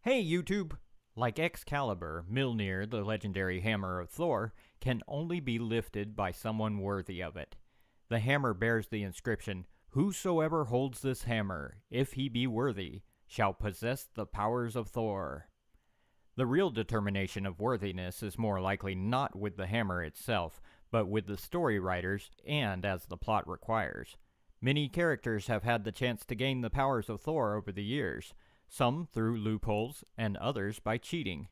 Hey YouTube! Like Excalibur, Mjolnir, the legendary hammer of Thor, can only be lifted by someone worthy of it. The hammer bears the inscription, "Whosoever holds this hammer, if he be worthy, shall possess the powers of Thor." The real determination of worthiness is more likely not with the hammer itself, but with the story writers and as the plot requires. Many characters have had the chance to gain the powers of Thor over the years, some through loopholes and others by cheating.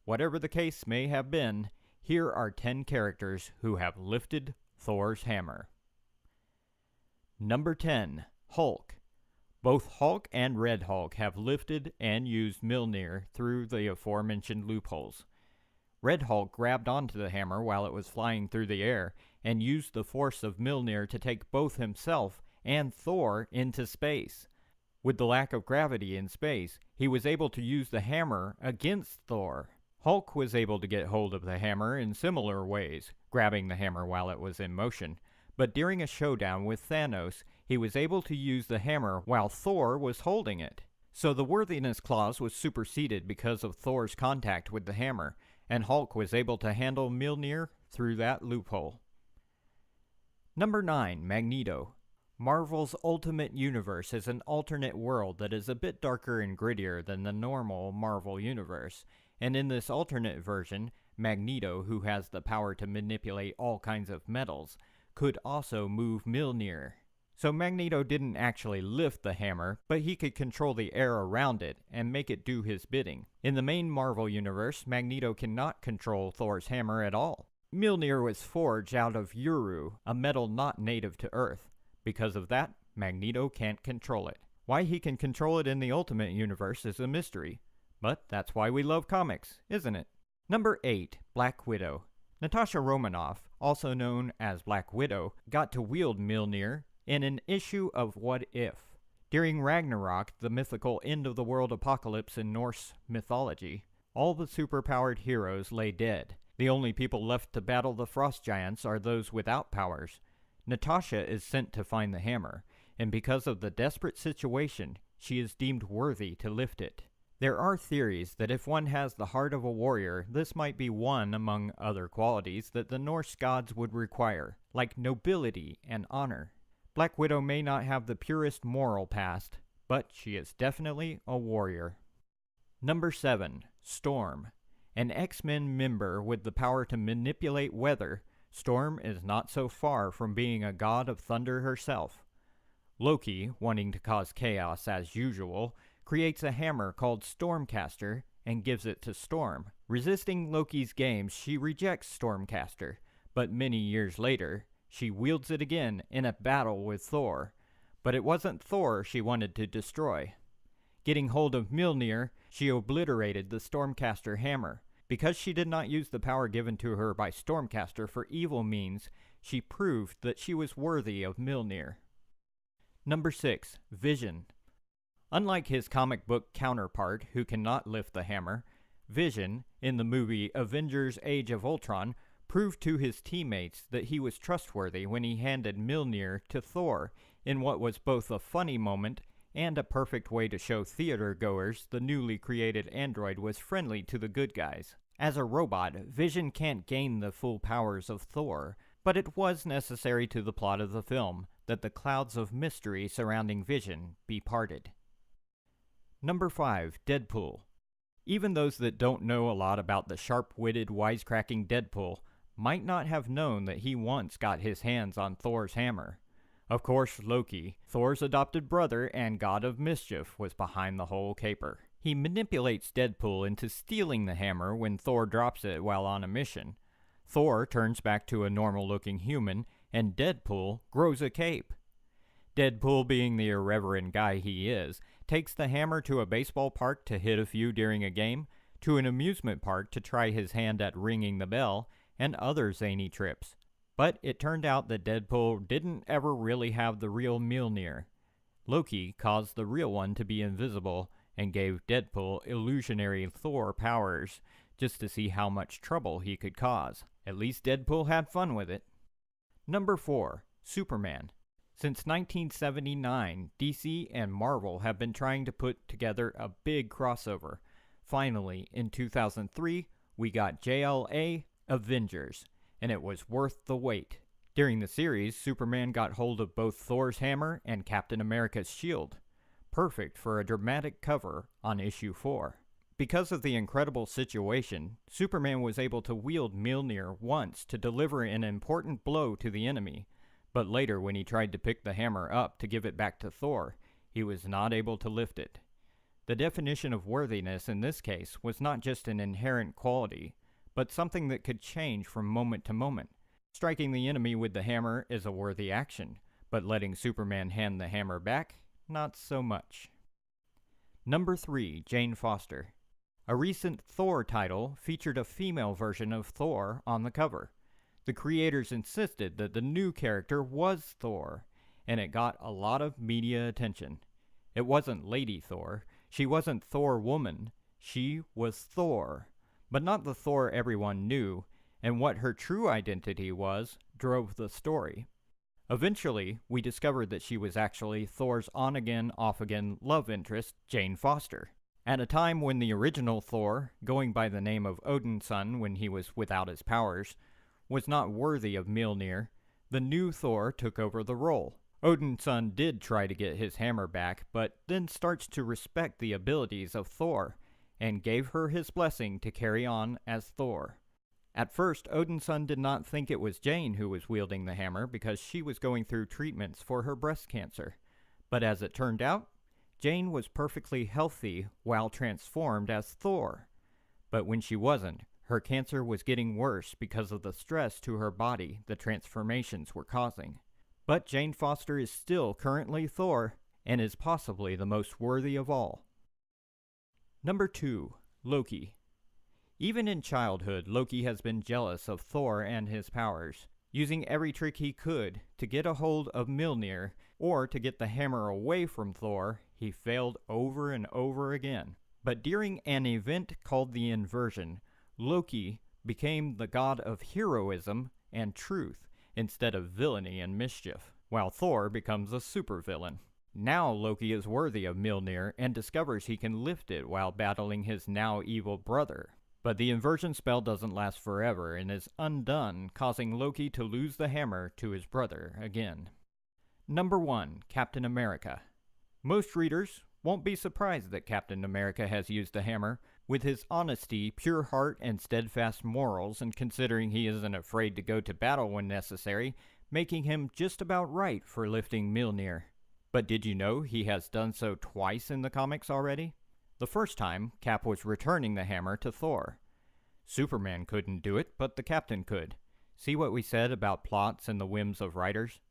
Whatever the case may have been, here are 10 characters who have lifted Thor's hammer. Number 10. Hulk. Both Hulk and Red Hulk have lifted and used Mjolnir through the aforementioned loopholes. Red Hulk grabbed onto the hammer while it was flying through the air and used the force of Mjolnir to take both himself and Thor into space. With the lack of gravity in space, he was able to use the hammer against Thor. Hulk was able to get hold of the hammer in similar ways, grabbing the hammer while it was in motion, but during a showdown with Thanos, he was able to use the hammer while Thor was holding it. So the worthiness clause was superseded because of Thor's contact with the hammer, and Hulk was able to handle Mjolnir through that loophole. Number 9. Magneto. Marvel's Ultimate Universe is an alternate world that is a bit darker and grittier than the normal Marvel Universe, and in this alternate version, Magneto, who has the power to manipulate all kinds of metals, could also move Mjolnir. So Magneto didn't actually lift the hammer, but he could control the air around it and make it do his bidding. In the main Marvel Universe, Magneto cannot control Thor's hammer at all. Mjolnir was forged out of Uru, a metal not native to Earth. Because of that, Magneto can't control it. Why he can control it in the Ultimate Universe is a mystery. But that's why we love comics, isn't it? Number 8. Black Widow. Natasha Romanoff, also known as Black Widow, got to wield Mjolnir in an issue of What If. During Ragnarok, the mythical end-of-the-world apocalypse in Norse mythology, all the superpowered heroes lay dead. The only people left to battle the frost giants are those without powers. Natasha is sent to find the hammer, and because of the desperate situation, she is deemed worthy to lift it. There are theories that if one has the heart of a warrior, this might be one among other qualities that the Norse gods would require, like nobility and honor. Black Widow may not have the purest moral past, but she is definitely a warrior. Number 7. Storm. An X-Men member with the power to manipulate weather, Storm is not so far from being a god of thunder herself. Loki, wanting to cause chaos as usual, creates a hammer called Stormcaster and gives it to Storm. Resisting Loki's games, she rejects Stormcaster, but many years later, she wields it again in a battle with Thor. But it wasn't Thor she wanted to destroy. Getting hold of Mjolnir, she obliterated the Stormcaster hammer. Because she did not use the power given to her by Stormcaster for evil means, she proved that she was worthy of Mjolnir. Number 6. Vision. Unlike his comic book counterpart, who cannot lift the hammer, Vision, in the movie Avengers Age of Ultron, proved to his teammates that he was trustworthy when he handed Mjolnir to Thor, in what was both a funny moment and a perfect way to show theater-goers the newly created android was friendly to the good guys. As a robot, Vision can't gain the full powers of Thor, but it was necessary to the plot of the film that the clouds of mystery surrounding Vision be parted. Number 5. Deadpool. Even those that don't know a lot about the sharp-witted, wisecracking Deadpool might not have known that he once got his hands on Thor's hammer. Of course, Loki, Thor's adopted brother and god of mischief, was behind the whole caper. He manipulates Deadpool into stealing the hammer when Thor drops it while on a mission. Thor turns back to a normal-looking human, and Deadpool grows a cape. Deadpool, being the irreverent guy he is, takes the hammer to a baseball park to hit a few during a game, to an amusement park to try his hand at ringing the bell, and other zany trips. But it turned out that Deadpool didn't ever really have the real Mjolnir. Loki caused the real one to be invisible and gave Deadpool illusionary Thor powers just to see how much trouble he could cause. At least Deadpool had fun with it. Number 4. Superman. Since 1979, DC and Marvel have been trying to put together a big crossover. Finally, in 2003, we got JLA Avengers, and it was worth the wait. During the series, Superman got hold of both Thor's hammer and Captain America's shield. Perfect for a dramatic cover on issue 4. Because of the incredible situation, Superman was able to wield Mjolnir once to deliver an important blow to the enemy, but later when he tried to pick the hammer up to give it back to Thor, he was not able to lift it. The definition of worthiness in this case was not just an inherent quality, but something that could change from moment to moment. Striking the enemy with the hammer is a worthy action, but letting Superman hand the hammer back, not so much. Number 3, Jane Foster. A recent Thor title featured a female version of Thor on the cover. The creators insisted that the new character was Thor, and it got a lot of media attention. It wasn't Lady Thor, she wasn't Thor Woman, she was Thor, but not the Thor everyone knew, and what her true identity was drove the story. Eventually, we discovered that she was actually Thor's on-again, off-again love interest, Jane Foster. At a time when the original Thor, going by the name of Odin's son when he was without his powers, was not worthy of Mjolnir, the new Thor took over the role. Odin's son did try to get his hammer back, but then starts to respect the abilities of Thor, and gave her his blessing to carry on as Thor. At first, Odin's son did not think it was Jane who was wielding the hammer because she was going through treatments for her breast cancer. But as it turned out, Jane was perfectly healthy while transformed as Thor. But when she wasn't, her cancer was getting worse because of the stress to her body the transformations were causing. But Jane Foster is still currently Thor, and is possibly the most worthy of all. Number 2, Loki. Even in childhood, Loki has been jealous of Thor and his powers, using every trick he could to get a hold of Mjolnir, or to get the hammer away from Thor. He failed over and over again. But during an event called the Inversion, Loki became the god of heroism and truth, instead of villainy and mischief, while Thor becomes a supervillain. Now Loki is worthy of Mjolnir and discovers he can lift it while battling his now evil brother. But the inversion spell doesn't last forever and is undone, causing Loki to lose the hammer to his brother again. Number 1, Captain America. Most readers won't be surprised that Captain America has used the hammer. With his honesty, pure heart, and steadfast morals, and considering he isn't afraid to go to battle when necessary, making him just about right for lifting Mjolnir. But did you know he has done so twice in the comics already? The first time, Cap was returning the hammer to Thor. Superman couldn't do it, but the Captain could. See what we said about plots and the whims of writers?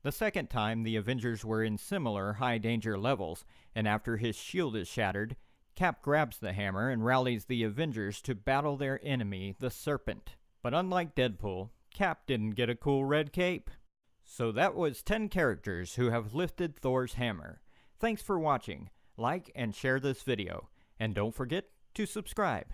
The second time, the Avengers were in similar high-danger levels, and after his shield is shattered, Cap grabs the hammer and rallies the Avengers to battle their enemy, the Serpent. But unlike Deadpool, Cap didn't get a cool red cape. So that was 10 characters who have lifted Thor's hammer. Thanks for watching. Like and share this video, and don't forget to subscribe.